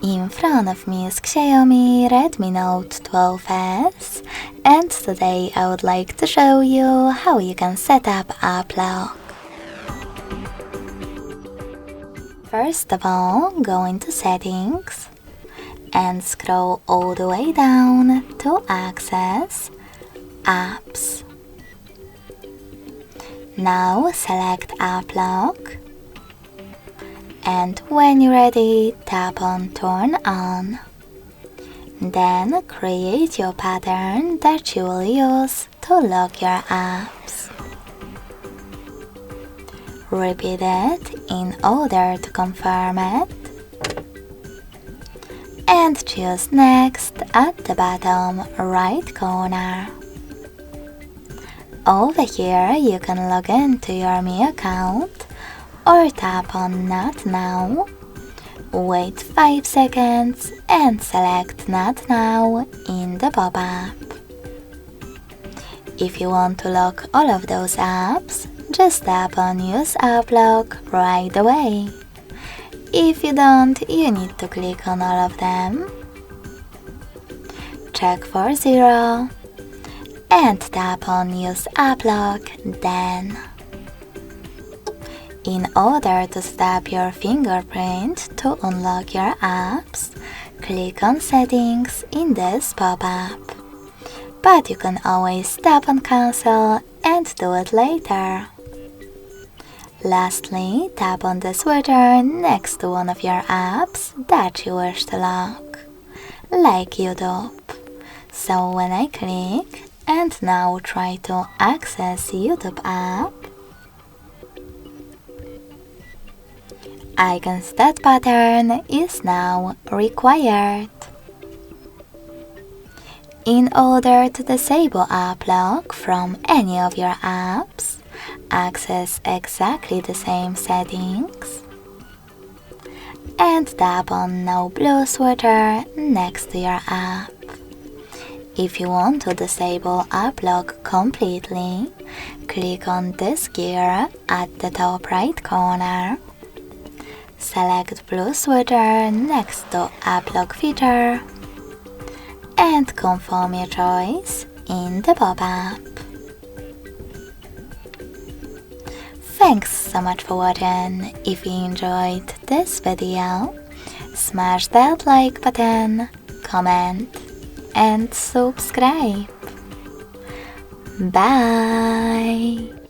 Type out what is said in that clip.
In front of me is Xiaomi Redmi Note 12s, and today I would like to show you how you can set up app lock. First of all, go into settings and scroll all the way down to access apps. Now select app lock, and when you're ready, tap on turn on. Then create your pattern that you will use to lock your apps. Repeat it in order to confirm it, and choose next at the bottom right corner. Over here you can log into your Mi account or tap on Not Now, wait 5 seconds and select Not Now in the pop-up. If you want to lock all of those apps, just tap on Use App Lock right away. If you don't, you need to click on all of them, check for 0, and tap on Use App Lock then. In order to tap your fingerprint to unlock your apps, click on Settings in this pop-up. But you can always tap on Cancel and do it later. Lastly, tap on the switcher next to one of your apps that you wish to lock, like YouTube. So when I click and now try to access YouTube app, icons that pattern is now required. In order to disable app lock from any of your apps, access exactly the same settings and tap on No Blue switcher next to your app. If you want to disable app lock completely, click on this gear at the top right corner. Select blue switcher next to app lock feature and confirm your choice in the pop-up. Thanks so much for watching. If you enjoyed this video, smash that like button, comment and subscribe. Bye!